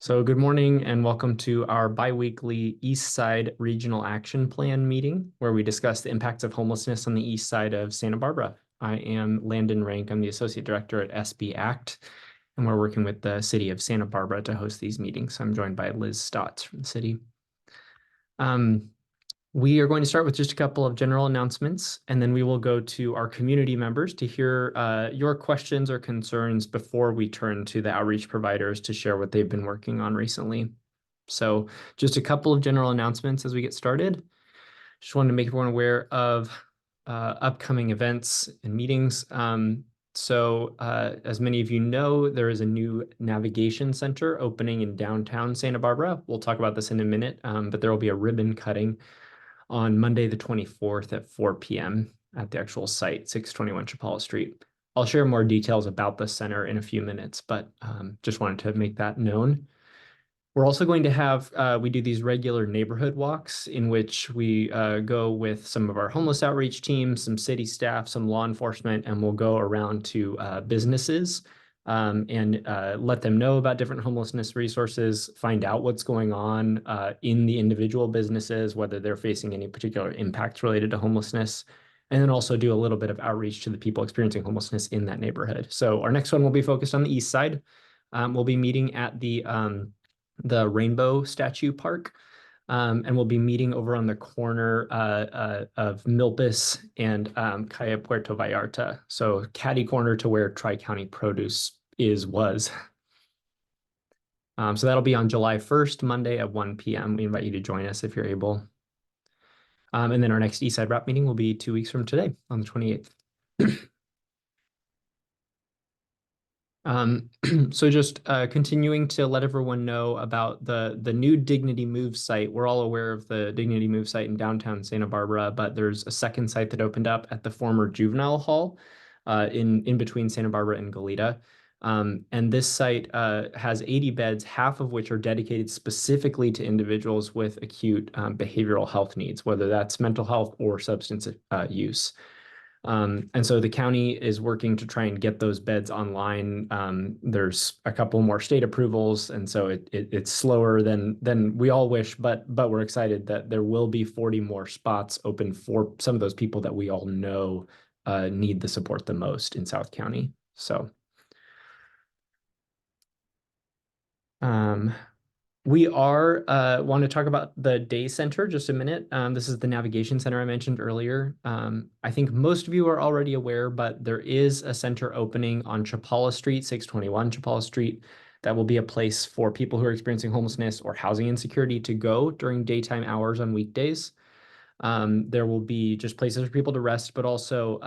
So good morning and welcome to our biweekly Eastside Regional Action Plan meeting, where we discuss the impacts of homelessness on the east side of Santa Barbara. I am Landon Rank. I'm the Associate Director at SB ACT, and we're working with the city of Santa Barbara to host these meetings. I'm joined by Liz Stotts from the city. We are going to start with just a couple of general announcements, and then we will go to our community members to hear your questions or concerns before we turn to the outreach providers to share what they've been working on recently. So just a couple of general announcements as we get started. Just wanted to make everyone aware of upcoming events and meetings. As many of you know, there is a new navigation center opening in downtown Santa Barbara. We'll talk about this in a minute, but there will be a ribbon cutting on Monday, the 24th at 4 p.m. at the actual site, 621 Chapala Street. I'll share more details about the center in a few minutes, but just wanted to make that known. We're also going to have, we do these regular neighborhood walks in which we go with some of our homeless outreach teams, some city staff, some law enforcement, and we'll go around to businesses and let them know about different homelessness resources, find out what's going on in the individual businesses, whether they're facing any particular impacts related to homelessness, and then also do a little bit of outreach to the people experiencing homelessness in that neighborhood. So our next one will be focused on the east side. We'll be meeting at the Rainbow Statue Park. And we'll be meeting over on the corner of Milpas and Calle Puerto Vallarta. So catty corner to where Tri-County Produce was. So that'll be on July 1st, Monday at 1 p.m. We invite you to join us if you're able. And then our next Eastside Wrap meeting will be 2 weeks from today on the 28th. So just continuing to let everyone know about the new Dignity Move site. We're all aware of the Dignity Move site in downtown Santa Barbara, but there's a second site that opened up at the former juvenile hall in between Santa Barbara and Goleta. And this site has 80 beds, half of which are dedicated specifically to individuals with acute behavioral health needs, whether that's mental health or substance use. And so the county is working to try and get those beds online. There's a couple more state approvals, and so it's slower than we all wish, but we're excited that there will be 40 more spots open for some of those people that we all know need the support the most in South County. So we want to talk about the day center just a minute. This is the navigation center I mentioned earlier. I think most of you are already aware, but there is a center opening on Chapala Street, 621 Chapala Street. That will be a place for people who are experiencing homelessness or housing insecurity to go during daytime hours on weekdays. There will be just places for people to rest, but also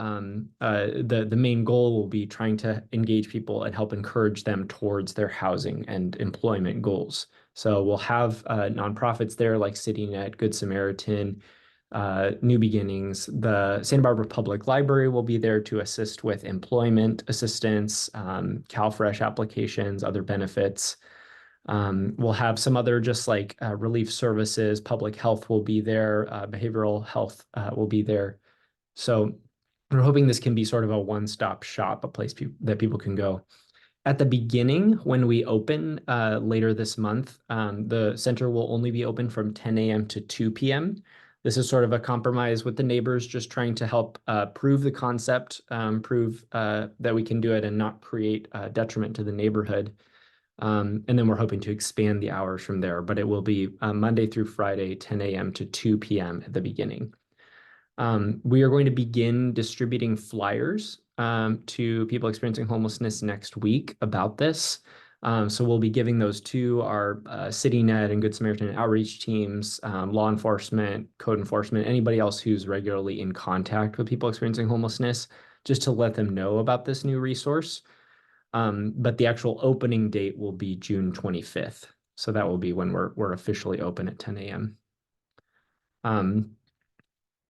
the main goal will be trying to engage people and help encourage them towards their housing and employment goals. So we'll have nonprofits there like CityNet, Good Samaritan, New Beginnings. The Santa Barbara Public Library will be there to assist with employment assistance, CalFresh applications, other benefits. We'll have some other just like relief services, public health will be there, behavioral health will be there. So we're hoping this can be sort of a one-stop shop, a place that people can go. At the beginning, when we open later this month, the center will only be open from 10 a.m. to 2 p.m. This is sort of a compromise with the neighbors, just trying to help prove the concept, prove that we can do it and not create detriment to the neighborhood. And then we're hoping to expand the hours from there, but it will be Monday through Friday, 10 a.m. to 2 p.m. at the beginning. We are going to begin distributing flyers to people experiencing homelessness next week about this. So we'll be giving those to our CityNet and Good Samaritan outreach teams, law enforcement, code enforcement, anybody else who's regularly in contact with people experiencing homelessness, just to let them know about this new resource. But the actual opening date will be June 25th. So that will be when we're officially open at 10 a.m.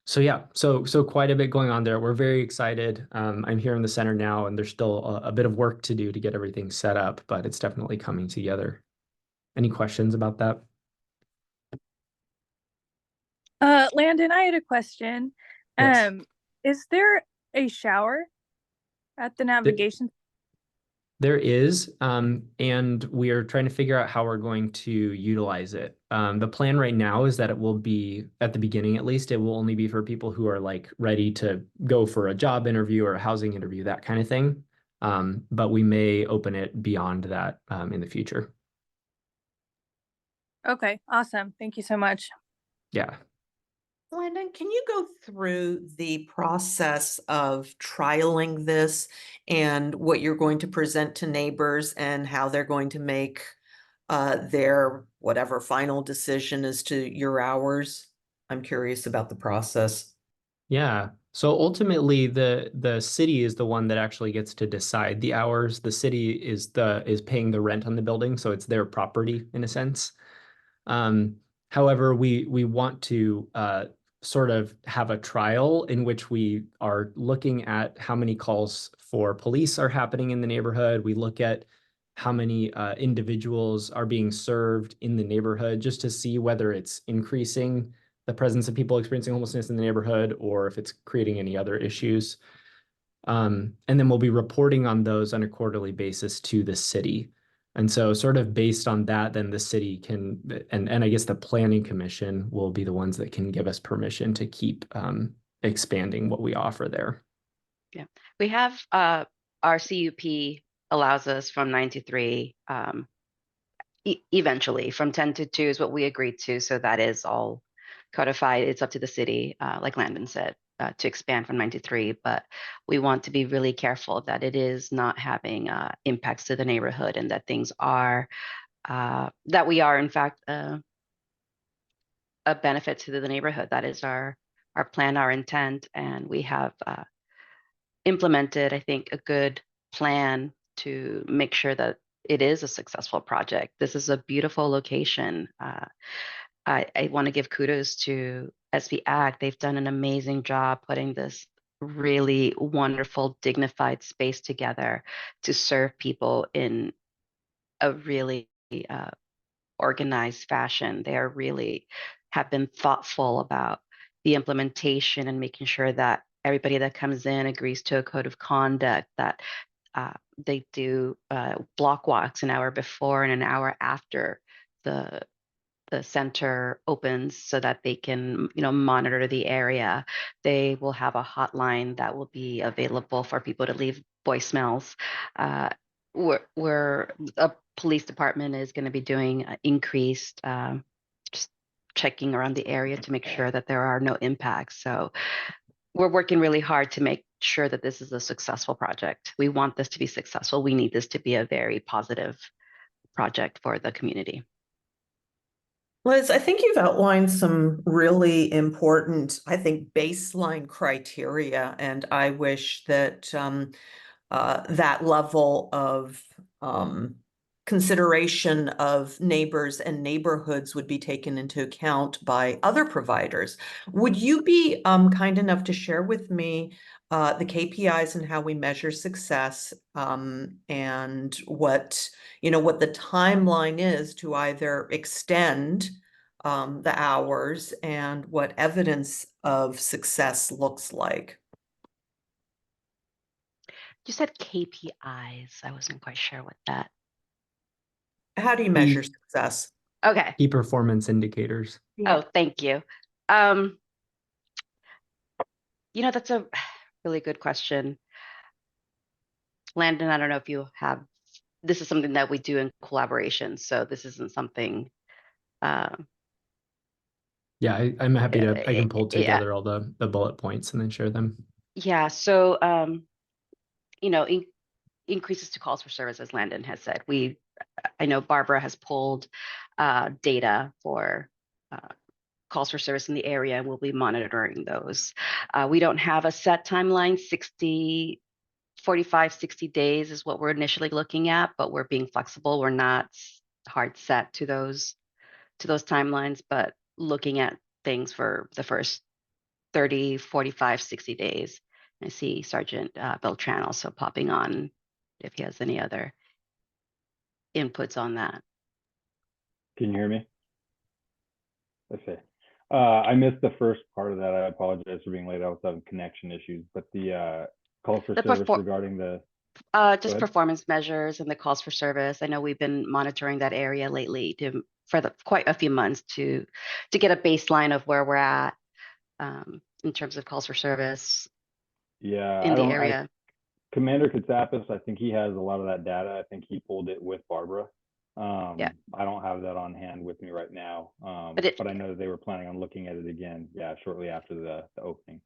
So yeah, so quite a bit going on there. We're very excited. I'm here in the center now, and there's still a bit of work to do to get everything set up, but it's definitely coming together. Any questions about that? Landon, I had a question. Yes. Is there a shower at the navigation? There is, and we are trying to figure out how we're going to utilize it. The plan right now is that it will be, at the beginning at least, it will only be for people who are like ready to go for a job interview or a housing interview, that kind of thing. But we may open it beyond that in the future. Okay, awesome. Thank you so much. Yeah. Landon, can you go through the process of trialing this and what you're going to present to neighbors and how they're going to make their whatever final decision as to your hours? I'm curious about the process. Yeah. So ultimately the city is the one that actually gets to decide the hours. The city is paying the rent on the building, so it's their property in a sense. Um, However, we want to sort of have a trial in which we are looking at how many calls for police are happening in the neighborhood. We look at how many individuals are being served in the neighborhood just to see whether it's increasing the presence of people experiencing homelessness in the neighborhood or if it's creating any other issues. And then we'll be reporting on those on a quarterly basis to the city. And so sort of based on that, then the city can, and I guess the planning commission will be the ones that can give us permission to keep expanding what we offer there. Yeah, we have our CUP allows us from 9 to 3, eventually from 10 to 2 is what we agreed to. So that is all codified. It's up to the city, like Landon said, to expand from 9 to 3. But we want to be really careful that it is not having impacts to the neighborhood and that things are, that we are in fact a benefit to the neighborhood. That is our plan, our intent, and we have implemented, I think, a good plan to make sure that it is a successful project. This is a beautiful location. I want to give kudos to SB Ag. They've done an amazing job putting this really wonderful, dignified space together to serve people in a really organized fashion. They are really have been thoughtful about the implementation and making sure that everybody that comes in agrees to a code of conduct, that they do block walks an hour before and an hour after the the center opens so that they can, monitor the area. They will have a hotline that will be available for people to leave voicemails. Uh, where a police department is going to be doing increased just checking around the area to make sure that there are no impacts. So we're working really hard to make sure that this is a successful project. We want this to be successful. We need this to be a very positive project for the community. Liz, I think you've outlined some really important, I think, baseline criteria, and I wish that that level of consideration of neighbors and neighborhoods would be taken into account by other providers. Would you be kind enough to share with me the KPIs and how we measure success, and what the timeline is to either extend the hours and what evidence of success looks like? You said KPIs. I wasn't quite sure what that. How do you measure Key, success? Okay. key performance indicators. Oh, thank you. Um, that's a really good question. Landon, I don't know if you have, this is something that we do in collaboration. So this isn't something, um, Yeah, I'm happy to, I can pull yeah, together all the bullet points and then share them. yeah. So, you know, in, increases to calls for service, as Landon has said. I know Barbara has pulled data for calls for service in the area, and we'll be monitoring those. We don't have a set timeline. 45, 60 days is what we're initially looking at, but we're being flexible. We're not hard set to those timelines, but looking at things for the first 30, 45, 60 days. I see Sergeant Beltran also popping on if he has any other inputs on that. Can you hear me? Okay. I missed the first part of that. I apologize for being late. I was having connection issues, but the call for The service perfor regarding the Just ahead. performance measures and the calls for service. I know we've been monitoring that area lately for quite a few months to get a baseline of where we're at in terms of calls for service Yeah, in the area. Commander Katsapis, I think he has a lot of that data. I think he pulled it with Barbara. Yeah. I don't have that on hand with me right now, but I know that they were planning on looking at it again, yeah, shortly after the opening.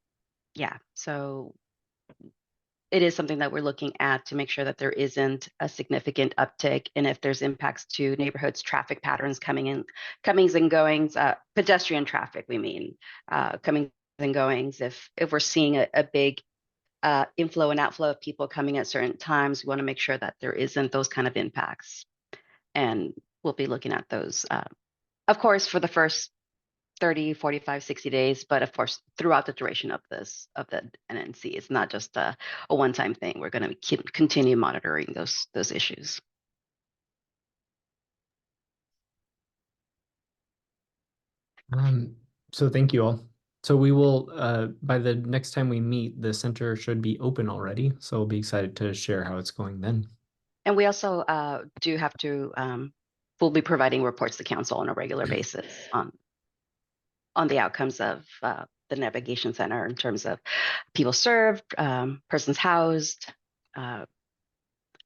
Yeah, so it is something that we're looking at to make sure that there isn't a significant uptick, and if there's impacts to neighborhoods, traffic patterns comings and goings, pedestrian traffic, we mean, comings and goings. If we're seeing a big inflow and outflow of people coming at certain times, we want to make sure that there isn't those kind of impacts, and we'll be looking at those, of course, for the first 30, 45, 60 days, but of course, throughout the duration of the NNC. It's not just a one-time thing. We're going to continue monitoring those issues. So thank you all. So we will, by the next time we meet, the center should be open already. So we'll be excited to share how it's going then. And we also do have to, we'll be providing reports to council on a regular basis on the outcomes of the navigation center in terms of people served, persons housed,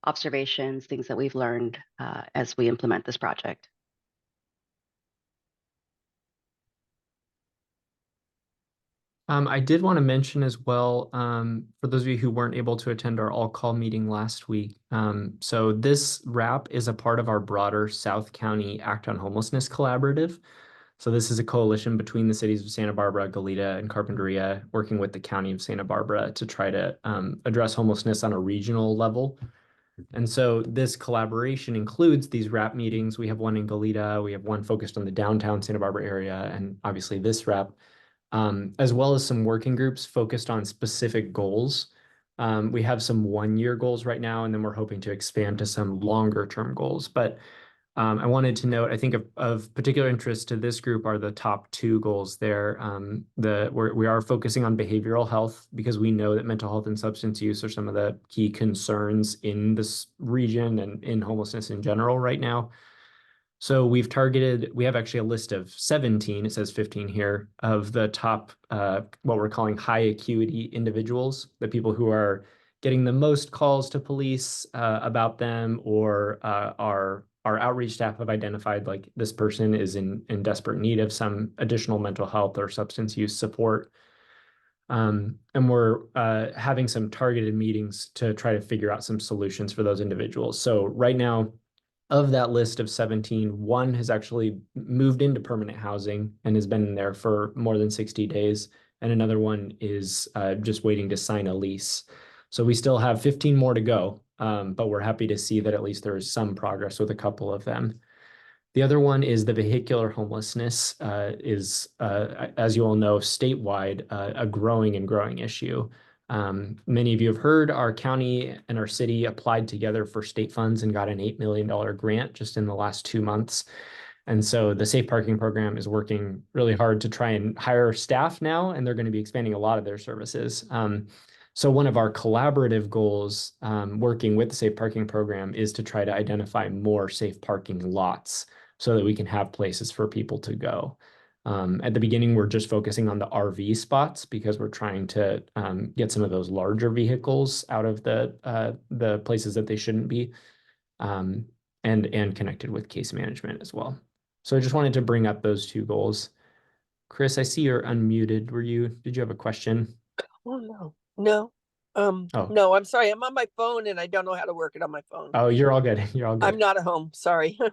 observations, things that we've learned as we implement this project. I did want to mention as well, for those of you who weren't able to attend our all-call meeting last week, so this RAP is a part of our broader South County Act on Homelessness Collaborative. So this is a coalition between the cities of Santa Barbara, Goleta, and Carpinteria, working with the County of Santa Barbara to try to address homelessness on a regional level. And so this collaboration includes these RAP meetings. We have one in Goleta, we have one focused on the downtown Santa Barbara area, and obviously this RAP. As well as some working groups focused on specific goals. We have some one-year goals right now, and then we're hoping to expand to some longer-term goals. But I wanted to note, I think of particular interest to this group are the top two goals there. We are focusing on behavioral health because we know that mental health and substance use are some of the key concerns in this region and in homelessness in general right now. So we have actually a list of 17, it says 15 here, of the top, what we're calling high acuity individuals, the people who are getting the most calls to police about them, or our outreach staff have identified like this person is in desperate need of some additional mental health or substance use support. And we're having some targeted meetings to try to figure out some solutions for those individuals. So right now, of that list of 17, one has actually moved into permanent housing and has been in there for more than 60 days. And another one is just waiting to sign a lease. So we still have 15 more to go, but we're happy to see that at least there is some progress with a couple of them. The other one is the vehicular homelessness is, as you all know, statewide, a growing issue. Many of you have heard our county and our city applied together for state funds and got an $8 million grant just in the last 2 months. And so the Safe Parking Program is working really hard to try and hire staff now, and they're going to be expanding a lot of their services. So one of our collaborative goals, working with the Safe Parking Program, is to try to identify more safe parking lots so that we can have places for people to go. At the beginning, we're just focusing on the RV spots because we're trying to get some of those larger vehicles out of the places that they shouldn't be, and connected with case management as well. So I just wanted to bring up those two goals. Chris, I see you're unmuted. Did you have a question? Oh, no. Oh. No, I'm sorry. I'm on my phone and I don't know how to work it on my phone. Oh, you're all good. You're all good. I'm not at home. Sorry. No,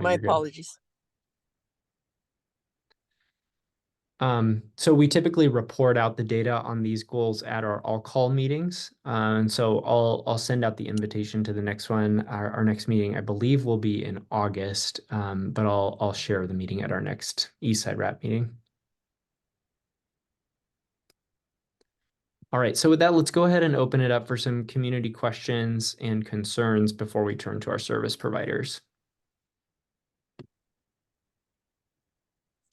My you're good. apologies. So we typically report out the data on these goals at our all-call meetings. And so I'll send out the invitation to the next one. Our next meeting, I believe, will be in August, but I'll share the meeting at our next Eastside RAP meeting. All right, so with that, let's go ahead and open it up for some community questions and concerns before we turn to our service providers.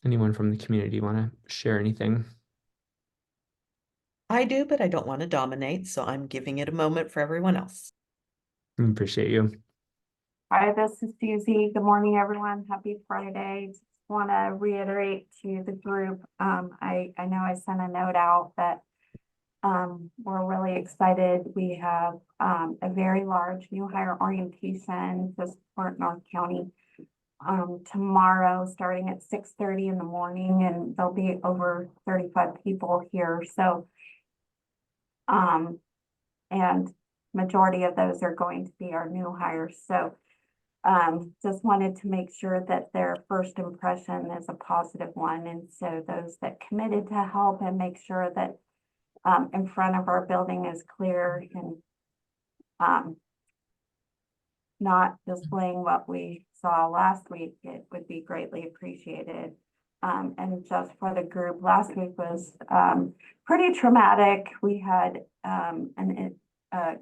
Anyone from the community want to share anything? I do, but I don't want to dominate, so I'm giving it a moment for everyone else. Appreciate you. Hi, this is Susie. Good morning, everyone. Happy Friday. Just want to reiterate to the group. I know I sent a note out that we're really excited. We have a very large new hire orientation to support North County tomorrow, starting at 6:30 in the morning, and there'll be over 35 people here. So, and majority of those are going to be our new hires. So, just wanted to make sure that their first impression is a positive one. And so those that committed to help and make sure that in front of our building is clear and not displaying what we saw last week, it would be greatly appreciated. And just for the group, last week was pretty traumatic. We had a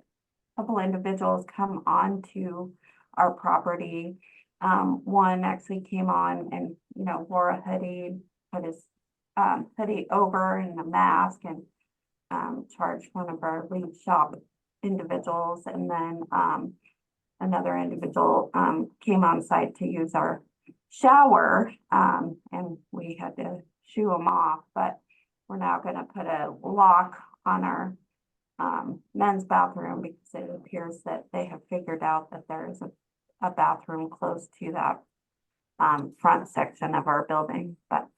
couple individuals come on to our property. One actually came on and, wore a hoodie, put his hoodie over and a mask, and charged one of our lead shop individuals. And then another individual came on site to use our shower, and we had to shoo him off. But we're now going to put a lock on our men's bathroom because it appears that they have figured out that there is a bathroom close to that front section of our building. But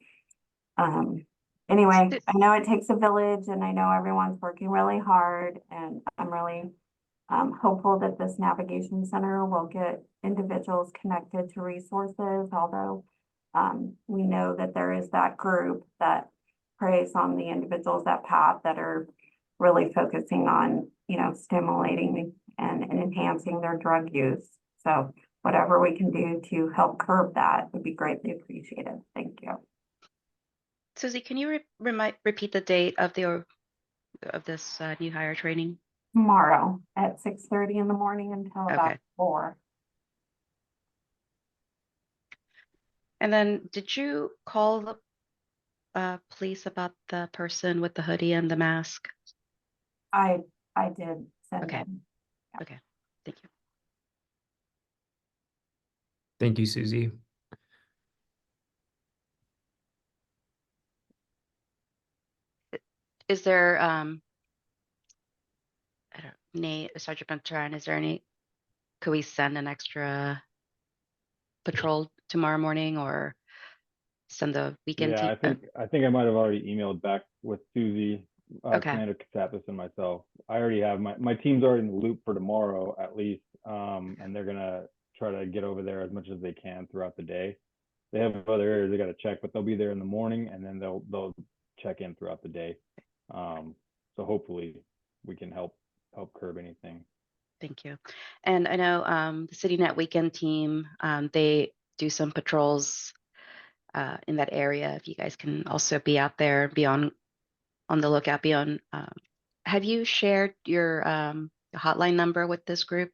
anyway, I know it takes a village, and I know everyone's working really hard, and I'm really hopeful that this navigation center will get individuals connected to resources, although we know that there is that group that preys on the individuals that path that are really focusing on, stimulating and enhancing their drug use. So whatever we can do to help curb that would be greatly appreciated. Thank you. Susie, can you repeat the date of this new hire training? Tomorrow at 6:30 in the morning until about 4. And then did you call the police about the person with the hoodie and the mask? I did send Okay. them. Yeah. Okay. Thank you. Thank you, Susie. Is there Nate, Sergeant Benteran, is there any, could we send an extra patrol tomorrow morning or send the weekend Yeah, team? I think I might have already emailed back with Susie, Okay. Commander Katsapis, and myself. I already have my team's already in the loop for tomorrow at least, and they're gonna try to get over there as much as they can throughout the day. They have other areas they got to check, but they'll be there in the morning, and then they'll check in throughout the day. So hopefully we can help curb anything. Thank you. And I know the CityNet weekend team, they do some patrols in that area. If you guys can also be out there, be on the lookout, have you shared your hotline number with this group?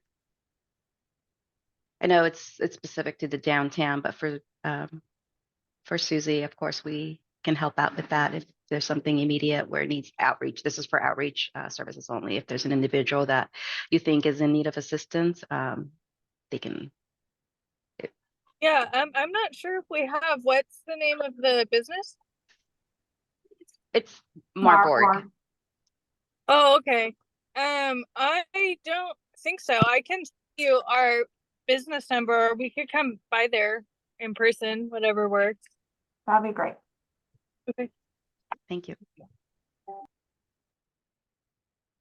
I know it's specific to the downtown, but for Susie, of course, we can help out with that if there's something immediate where it needs outreach. This is for outreach services only. If there's an individual that you think is in need of assistance, they can. Yeah, I'm not sure if we have. What's the name of the business? It's Marburg. Oh, okay. I don't think so. I can give you our business number. We could come by there in person, whatever works. That'd be great. Okay. Thank you.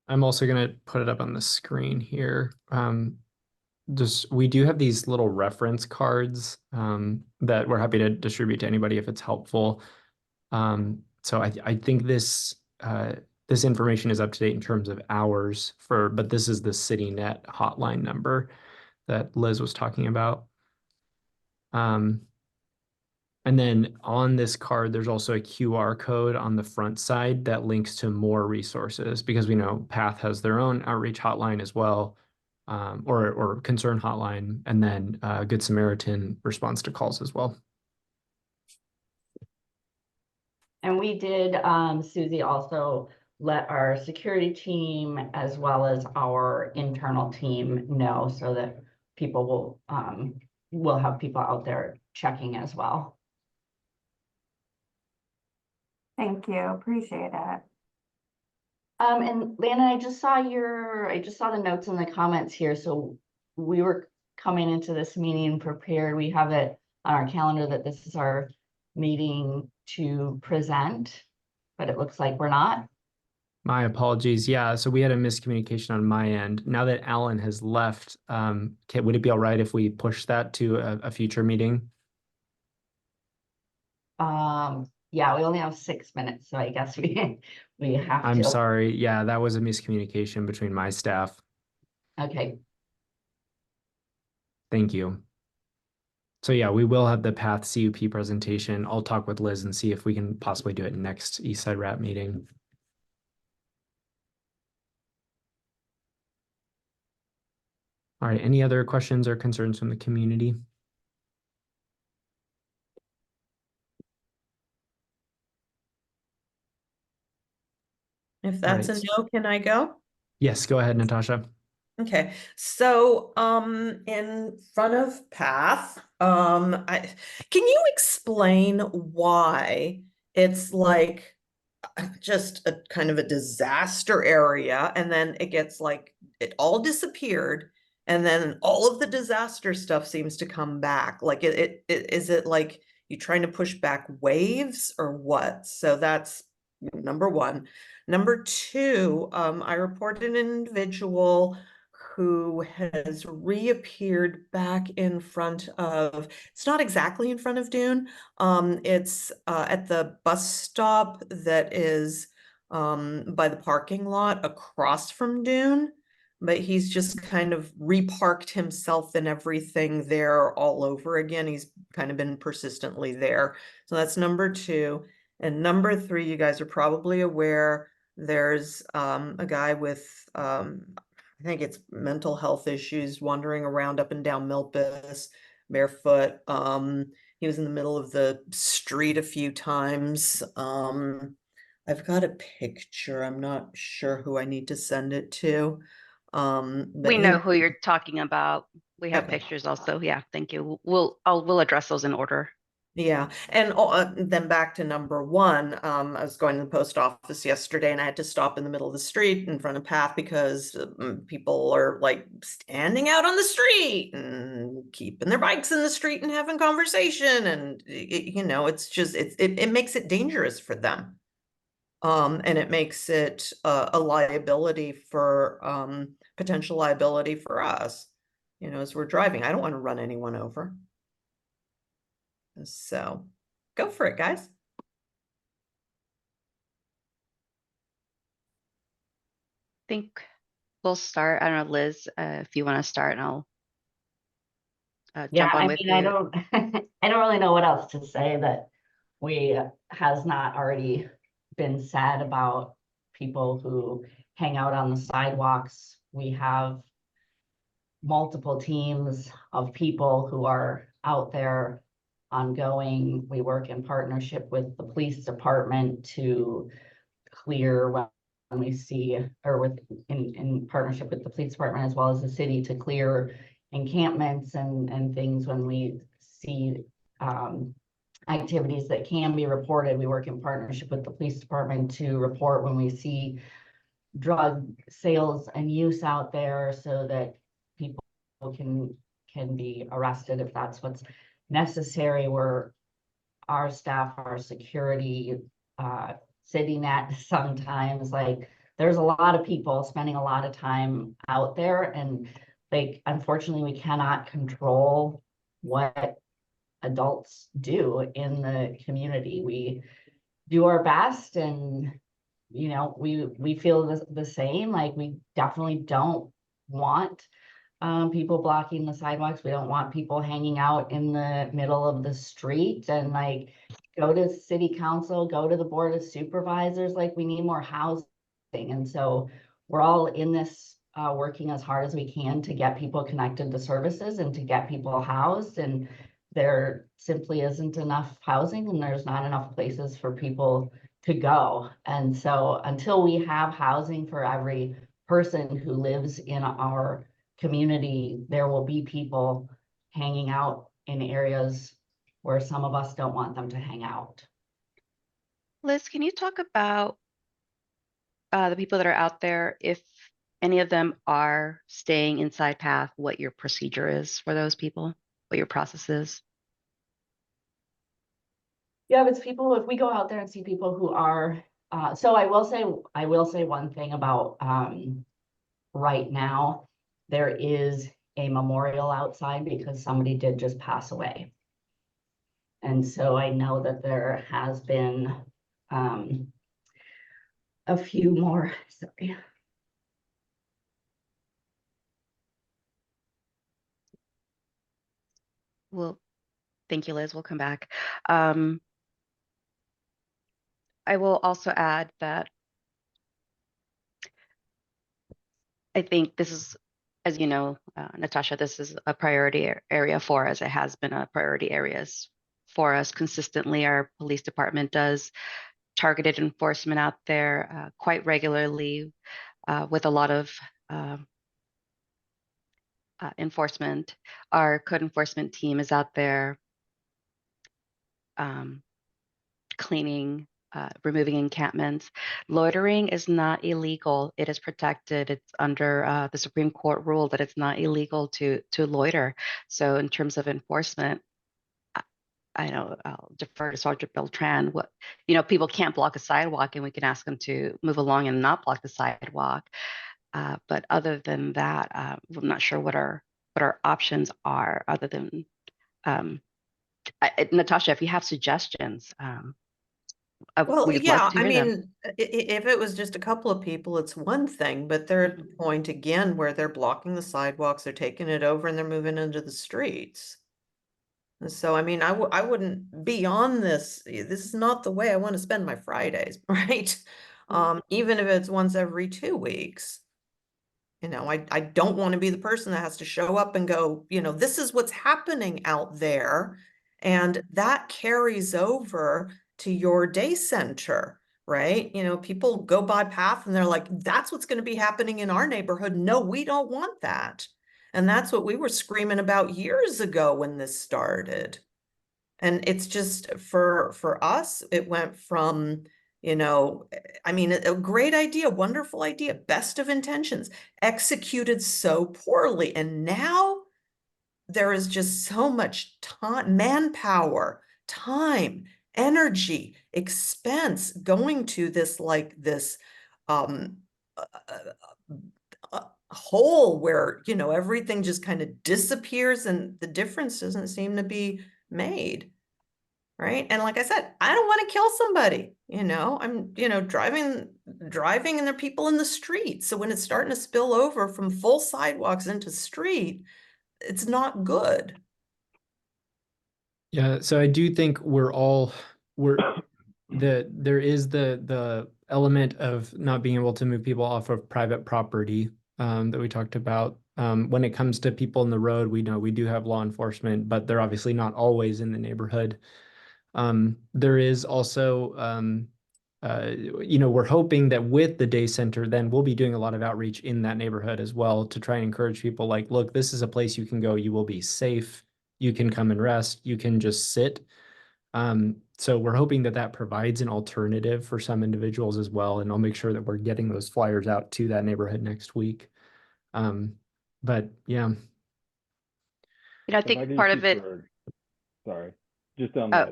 I'm also going to put it up on the screen here. We do have these little reference cards that we're happy to distribute to anybody if it's helpful. So I think this information is up to date in terms of hours but this is the CityNet hotline number that Liz was talking about. And then on this card, there's also a QR code on the front side that links to more resources because we know PATH has their own outreach hotline as well, or concern hotline, and then Good Samaritan responds to calls as well. And we did, Susie, also let our security team as well as our internal team know so that people will have people out there checking as well. Thank you, appreciate it. And Lana, I just saw the notes in the comments here. So we were coming into this meeting prepared. We have it on our calendar that this is our meeting to present, but it looks like we're not. My apologies. Yeah, so we had a miscommunication on my end. Now that Alan has left, would it be all right if we push that to a future meeting? Yeah, we only have 6 minutes, so I guess we have I'm to. sorry. Yeah, that was a miscommunication between my staff. Okay. Thank you. So yeah, we will have the Path CUP presentation. I'll talk with Liz and see if we can possibly do it next Eastside RAP meeting. All right, any other questions or concerns from the community? If that's a right. no, can I go? Yes, go ahead, Natasha. Okay, so in front of Path, can you explain why it's like just a kind of a disaster area, and then it gets like it all disappeared, and then all of the disaster stuff seems to come back? Like is it like you trying to push back waves or what? So that's number one. Number two, I reported an individual who has reappeared back in front of, it's not exactly in front of Dune. It's at the bus stop that is by the parking lot across from Dune, but he's just kind of reparked himself and everything there all over again. He's kind of been persistently there. So that's number two. And number three, you guys are probably aware, there's a guy with I think it's mental health issues, wandering around up and down Milpas barefoot. He was in the middle of the street a few times. I've got a picture. I'm not sure who I need to send it to. But We know who you're talking about. We have Okay. pictures also. Yeah, thank you. We'll address those in order. Yeah, and then back to number one, I was going to the post office yesterday and I had to stop in the middle of the street in front of Path because people are like standing out on the street and keeping their bikes in the street and having conversation, and it's just it makes it dangerous for them. And it makes it a liability for potential liability for us, as we're driving. I don't want to run anyone over. So go for it, guys. Think we'll start. I don't know, Liz, if you want to start, and I'll Yeah, jump on I with mean, you. I don't I don't really know what else to say that we has not already been said about people who hang out on the sidewalks. We have multiple teams of people who are out there ongoing. We work in partnership with the police department to clear when we see, or in partnership with the police department as well as the city, to clear encampments and things when we see activities that can be reported. We work in partnership with the police department to report when we see drug sales and use out there so that people can be arrested if that's what's necessary. Where our staff, our security, sitting at sometimes, like, there's a lot of people spending a lot of time out there, and like, unfortunately, we cannot control what adults do in the community. We do our best, and we feel the same. Like, we definitely don't want people blocking the sidewalks. We don't want people hanging out in the middle of the street, and like, go to city council, go to the board of supervisors. Like, we need more housing. And so we're all in this working as hard as we can to get people connected to services and to get people housed. And there simply isn't enough housing, and there's not enough places for people to go. And so until we have housing for every person who lives in our community, there will be people hanging out in areas where some of us don't want them to hang out. Liz, can you talk about the people that are out there, if any of them are staying inside path, what your procedure is for those people, what your process is? Yeah, if it's people, if we go out there and see people who are, so I will say one thing about right now, there is a memorial outside because somebody did just pass away. And so I know that there has been a few more, sorry. Well, thank you, Liz. We'll come back. I will also add that I think this is, as you know, Natasha, this is a priority area for us. It has been a priority areas for us consistently. Our police department does targeted enforcement out there quite regularly with a lot of enforcement. Our code enforcement team is out there cleaning, removing encampments. Loitering is not illegal. It is protected. It's under the Supreme Court rule that it's not illegal to loiter. So in terms of enforcement, I know I'll defer to Sergeant Beltran. What, people can't block a sidewalk, and we can ask them to move along and not block the sidewalk. But other than that, I'm not sure what our options are other than Natasha, if you have suggestions, Well, we'd love yeah, to I hear them. mean, if it was just a couple of people, it's one thing, but they're at the point again where they're blocking the sidewalks, they're taking it over and they're moving into the streets. And so, I mean, I wouldn't be on this. This is not the way I want to spend my Fridays, right? Even if it's once every 2 weeks. I don't want to be the person that has to show up and go, this is what's happening out there. And that carries over to your day center, right? People go by path and they're like, that's what's going to be happening in our neighborhood. No, we don't want that. And that's what we were screaming about years ago when this started. And it's just for us, it went from, I mean, a great idea, wonderful idea, best of intentions, executed so poorly. And now there is just so much time, manpower, time, energy, expense going to this um hole where, everything just kind of disappears and the difference doesn't seem to be made. Right. And like I said, I don't want to kill somebody, I'm, driving and there are people in the street. So when it's starting to spill over from full sidewalks into street, it's not good. Yeah, so I do think there is the element of not being able to move people off of private property that we talked about. When it comes to people in the road, we know we do have law enforcement, but they're obviously not always in the neighborhood. There is also we're hoping that with the day center, then we'll be doing a lot of outreach in that neighborhood as well to try and encourage people like, look, this is a place you can go. You will be safe. You can come and rest. You can just sit. So we're hoping that that provides an alternative for some individuals as well. And I'll make sure that we're getting those flyers out to that neighborhood next week. But yeah. I If I think could part just of it, sorry, just on uh,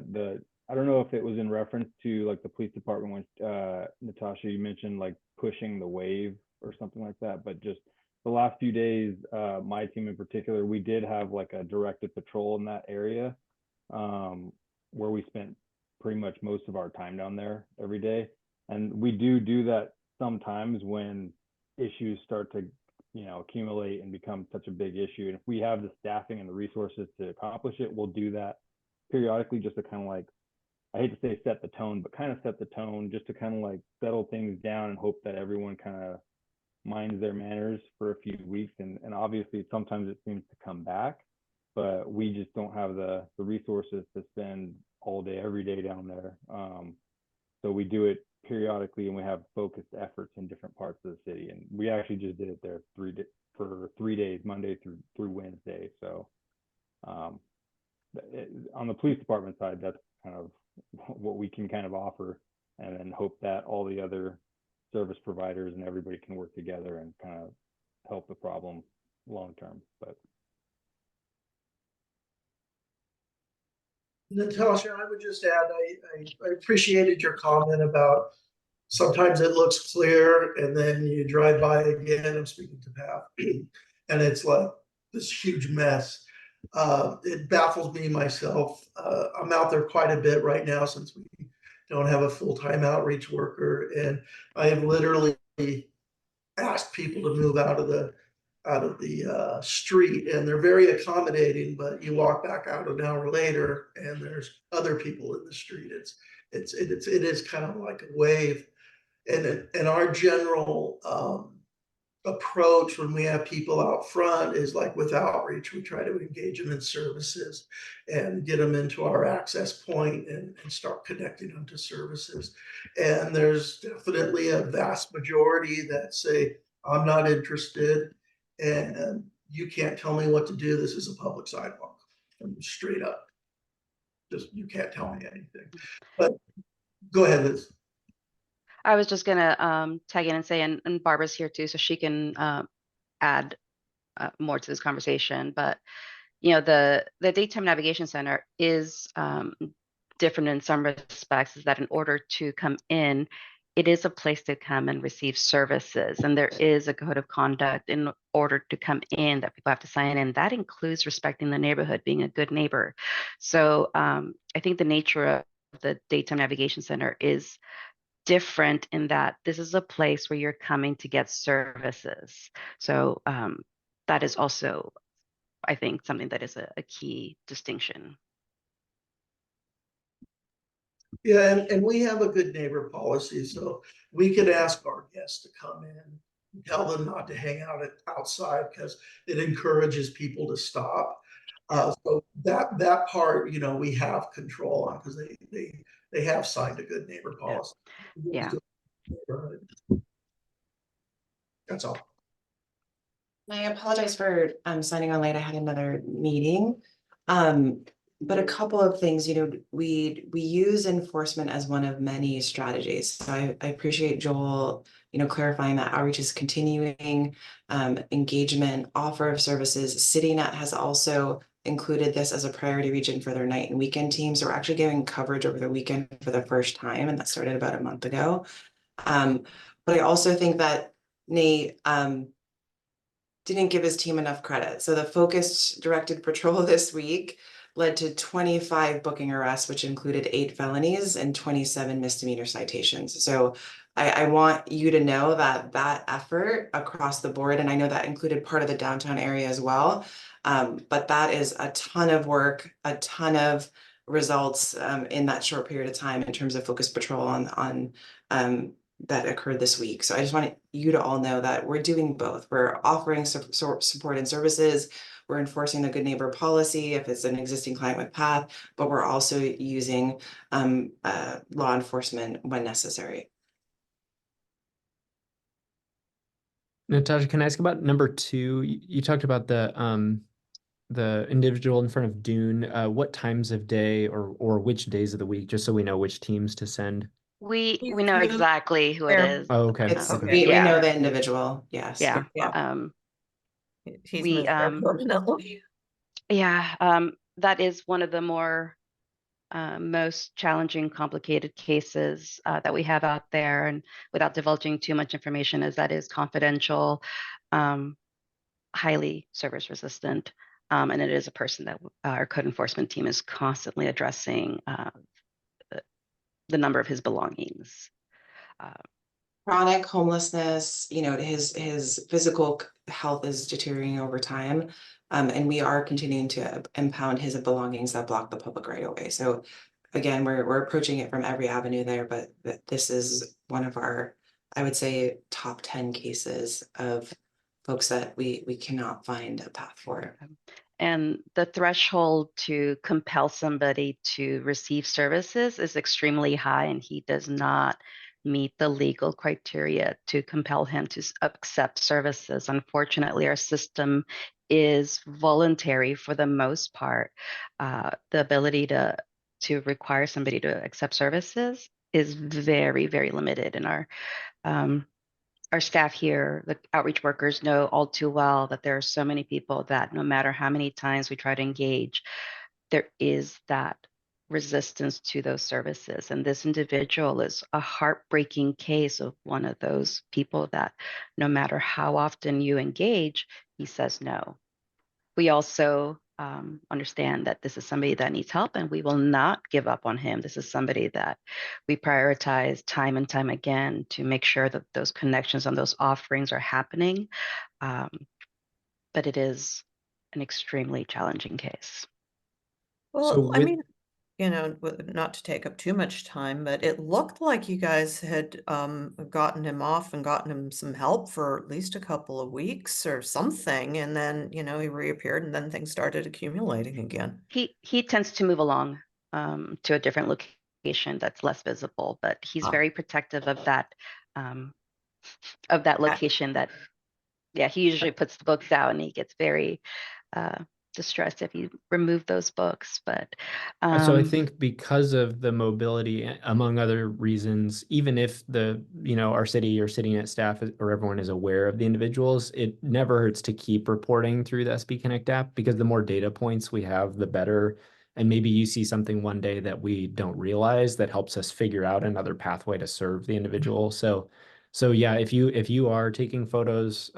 I don't know if it was in reference to like the police department when Natasha, you mentioned like pushing the wave or something like that, but just the last few days, my team in particular, we did have like a directed patrol in that area, where we spent pretty much most of our time down there every day. And we do that sometimes when issues start to accumulate and become such a big issue. And if we have the staffing and the resources to accomplish it, we'll do that periodically just to kind of like, I hate to say set the tone, but kind of set the tone just to kind of like settle things down and hope that everyone kind of minds their manners for a few weeks. And obviously sometimes it seems to come back, but we just don't have the resources to spend all day, every day down there. So we do it periodically, and we have focused efforts in different parts of the city. And we actually just did it there for 3 days, Monday through Wednesday. So on the police department side, that's kind of what we can kind of offer, and then hope that all the other service providers and everybody can work together and kind of help the problem long term. But Natasha, I would just add, I appreciated your comment about sometimes it looks clear and then you drive by again. I'm speaking to Pat, and it's like this huge mess. It baffles me myself. I'm out there quite a bit right now since we don't have a full-time outreach worker, and I have literally asked people to move out of the street, and they're very accommodating, but you walk back out an hour later and there's other people in the street. It is kind of like a wave. And our general approach when we have people out front is like with outreach, we try to engage them in services and get them into our access point and start connecting them to services. And there's definitely a vast majority that say, I'm not interested, and you can't tell me what to do. This is a public sidewalk. Straight up. Just, you can't tell me anything. But go ahead, Liz. I was just gonna tag in and say, and Barbara's here too, so she can add more to this conversation. But the Daytime Navigation Center is different in some respects, is that in order to come in, it is a place to come and receive services, and there is a code of conduct in order to come in that people have to sign in. That includes respecting the neighborhood, being a good neighbor. So I think the nature of the Daytime Navigation Center is different in that this is a place where you're coming to get services. So that is also, I think, something that is a key distinction. Yeah, and we have a good neighbor policy, so we could ask our guests to come in, tell them not to hang out outside because it encourages people to stop. So that part, we have control on because they have signed a good neighbor policy. Yeah. That's all. I apologize for signing on late. I had another meeting. But a couple of things, we use enforcement as one of many strategies. So I appreciate Joel, clarifying that outreach is continuing, engagement, offer of services. CityNet has also included this as a priority region for their night and weekend teams. So we're actually giving coverage over the weekend for the first time, and that started about a month ago. But I also think that Nate didn't give his team enough credit. So the focused directed patrol this week led to 25 booking arrests, which included 8 felonies and 27 misdemeanor citations. So I want you to know that effort across the board, and I know that included part of the downtown area as well, but that is a ton of work, a ton of results in that short period of time in terms of focused patrol on that occurred this week. So I just want you to all know that we're doing both. We're offering support and services. We're enforcing the good neighbor policy if it's an existing client with PATH, but we're also using law enforcement when necessary. Natasha, can I ask about number 2? You talked about the individual in front of Dune. What times of day or which days of the week, just so we know which teams to send? We know exactly who it is. Oh, okay. We know the individual. Yes. Yeah. He's moved there permanently. Yeah. That is one of the more most challenging, complicated cases that we have out there, and without divulging too much information, as that is confidential, highly service resistant, and it is a person that our code enforcement team is constantly addressing the number of his belongings. Chronic homelessness, his physical health is deteriorating over time. And we are continuing to impound his belongings that block the public right of way. So again, we're approaching it from every avenue there, but this is one of our, I would say, top 10 cases of folks that we cannot find a path for. And the threshold to compel somebody to receive services is extremely high, and he does not meet the legal criteria to compel him to accept services. Unfortunately, our system is voluntary for the most part. The ability to require somebody to accept services is very, very limited. And our staff here, the outreach workers, know all too well that there are so many people that no matter how many times we try to engage, there is that resistance to those services. And this individual is a heartbreaking case of one of those people that no matter how often you engage, he says no. We also understand that this is somebody that needs help, and we will not give up on him. This is somebody that we prioritize time and time again to make sure that those connections and those offerings are happening. But it is an extremely challenging case. So Well, I with mean, you know, not to take up too much time, but it looked like you guys had gotten him off and gotten him some help for at least a couple of weeks or something, and then, you know, he reappeared and then things started accumulating again. He tends to move along to a different location that's less visible, but he's Ah. very protective of that location. That yeah, he usually puts the books out, and he gets very distressed if you remove those books. But so I think because of the mobility, among other reasons, even if our city or city net staff or everyone is aware of the individuals, it never hurts to keep reporting through the SB Connect app, because the more data points we have, the better. And maybe you see something one day that we don't realize that helps us figure out another pathway to serve the individual. So yeah, if you are taking photos,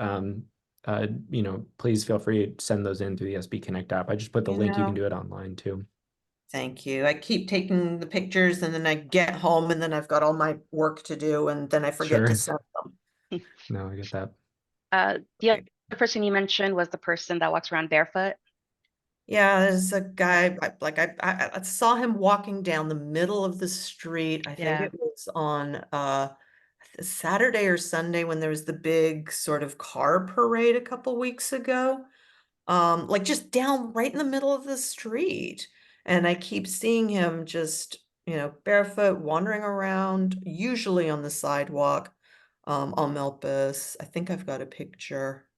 please feel free to send those in through the SB Connect app. I just put the link. You can do it online too. Thank you. I keep taking the pictures and then I get home and then I've got all my work to do and then I forget to Sure. send them. No, I get that. the other person you mentioned was the person that walks around barefoot. Yeah, there's a guy, I saw him walking down the middle of the street. I think Yeah. it was on Saturday or Sunday when there was the big sort of car parade a couple weeks ago. Like just down right in the middle of the street. And I keep seeing him just, you know, barefoot, wandering around, usually on the sidewalk, on Melpis. I think I've got a picture.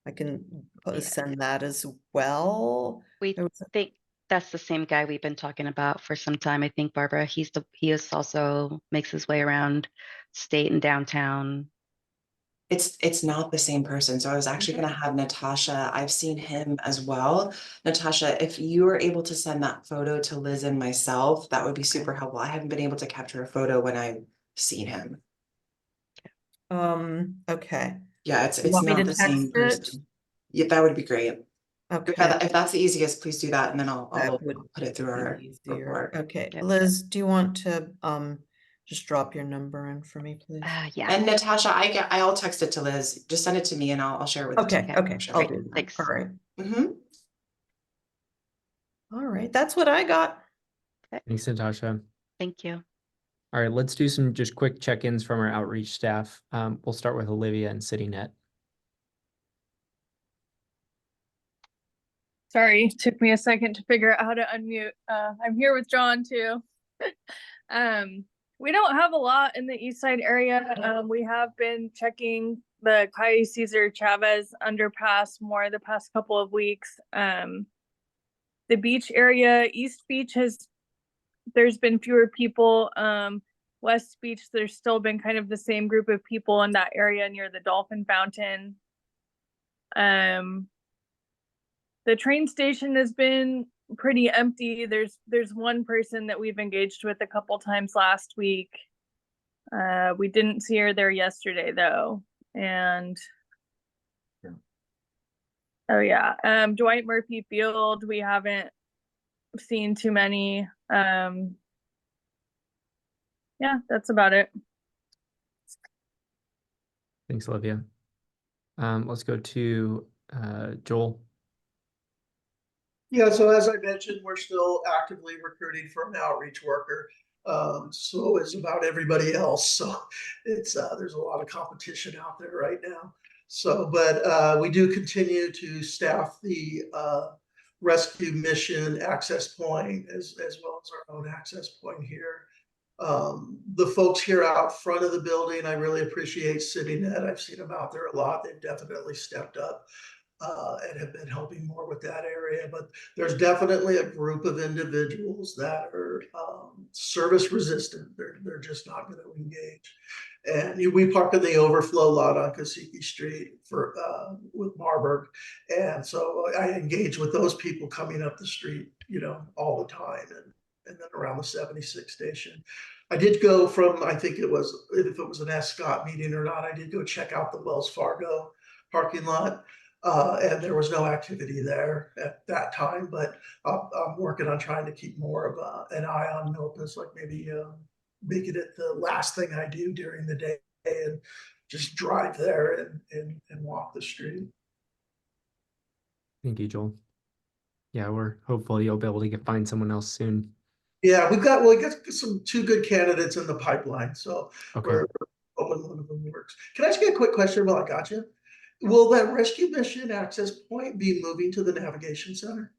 I can Yeah. send that as well. We think that's the same guy we've been talking about for some time. I think, Barbara, he is also makes his way around state and downtown. It's not the same person. So I was actually going to have Natasha. I've seen him as well. Natasha, if you were able to send that photo to Liz and myself, that would be super helpful. I haven't been able to capture a photo when I've seen him. Okay. Yeah, You it's want me not to the same text it? person. Yeah, that would be great. Okay. If that's the easiest, please do that, and then I'll That would put it through our be easier. report. Okay, Yep. Liz, do you want to just drop your number in for me, please? Yeah. And Natasha, I'll text it to Liz. Just send it to me, and I'll share it with the Okay, team. okay, I'll Great. do that. Thanks. All right. Mm-hmm. All right, that's what I got. Thanks, Natasha. Thank you. All right, let's do some just quick check-ins from our outreach staff. We'll start with Olivia and CityNet. Sorry, took me a second to figure out how to unmute. I'm here with John too. We don't have a lot in the Eastside area. We have been checking the Calle Cesar Chavez underpass more the past couple of weeks. The beach area, East Beach there's been fewer people. West Beach, there's still been kind of the same group of people in that area near the Dolphin Fountain. The train station has been pretty empty. There's one person that we've engaged with a couple times last week. We didn't see her there yesterday though. And oh yeah, Dwight Murphy Field, we haven't seen too many. Yeah, that's about it. Thanks, Olivia. Let's go to Joel. Yeah, so as I mentioned, we're still actively recruiting for an outreach worker. So is about everybody else. So it's there's a lot of competition out there right now. So, but we do continue to staff the rescue mission access point as well as our own access point here. The folks here out front of the building, I really appreciate CityNet. I've seen them out there a lot. They've definitely stepped up and have been helping more with that area. But there's definitely a group of individuals that are service resistant. They're just not going to engage. And we park in the overflow lot on Kosiki Street for with Marburg, and so I engage with those people coming up the street, all the time, and then around the 76 station. I did go from, I think it was, if it was an Scott meeting or not, I did go check out the Wells Fargo parking lot. And there was no activity there at that time, but I'm working on trying to keep more of an eye on Milpas, like maybe making it the last thing I do during the day and just drive there and walk the street. Thank you, Joel. Yeah, we're hopeful you'll be able to find someone else soon. Yeah, we got some 2 good candidates in the pipeline, so Okay. we're hoping one of them works. Can I ask you a quick question while I got you? Will that rescue mission access point be moving to the navigation center?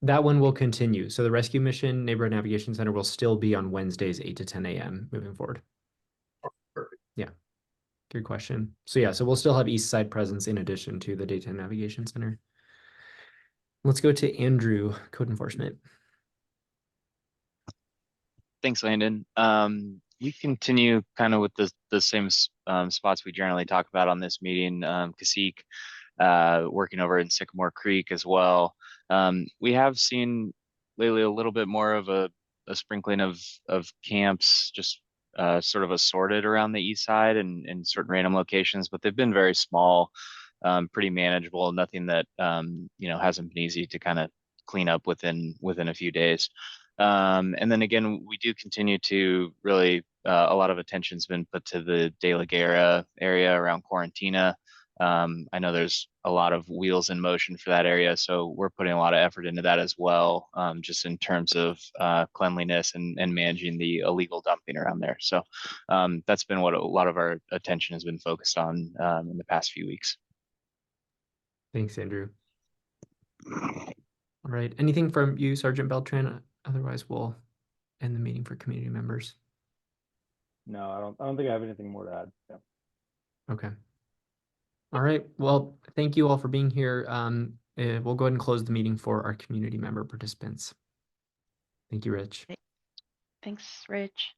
That one will continue. So the Rescue Mission Neighborhood Navigation Center will still be on Wednesdays, 8 to 10 a.m. moving forward. Perfect. Yeah, good question. So yeah, so we'll still have Eastside presence in addition to the Daytime Navigation Center. Let's go to Andrew, Code Enforcement. Thanks, Landon. We continue kind of with the same spots we generally talk about on this meeting. Cacique, working over in Sycamore Creek as well. We have seen lately a little bit more of a sprinkling of camps, just sort of assorted around the east side and in certain random locations, but they've been very small, pretty manageable, nothing that hasn't been easy to kind of clean up within a few days. And then again, we do continue to really, a lot of attention's been put to the De La Guerra area around Quarantina. I know there's a lot of wheels in motion for that area, so we're putting a lot of effort into that as well, just in terms of cleanliness and managing the illegal dumping around there. So that's been what a lot of our attention has been focused on in the past few weeks. Thanks, Andrew. All right, anything from you, Sergeant Beltran? Otherwise, we'll end the meeting for community members. No, I don't think I have anything more to add. Yeah. Okay. All right. Well, thank you all for being here. We'll go ahead and close the meeting for our community member participants. Thank you, Rich. Thanks, Rich.